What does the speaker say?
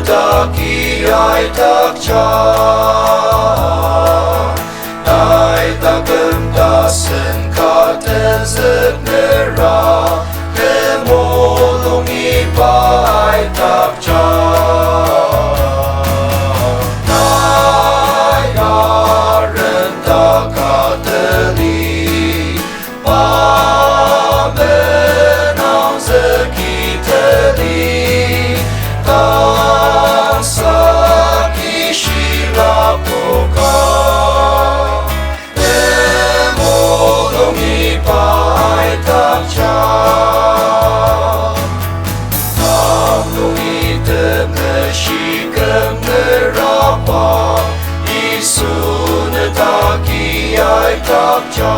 taki ai tak cha ai ta kem ta sen ka ten zet ne ra ke mo long i pa ai tak cha ai ya ren ta ka te li pa me nang ze ki te li ta sa ki shi la po ka te mo long i pa ai tak cha tam long i te me shi kem ne ra pa Isu ne ta ki ai tak cha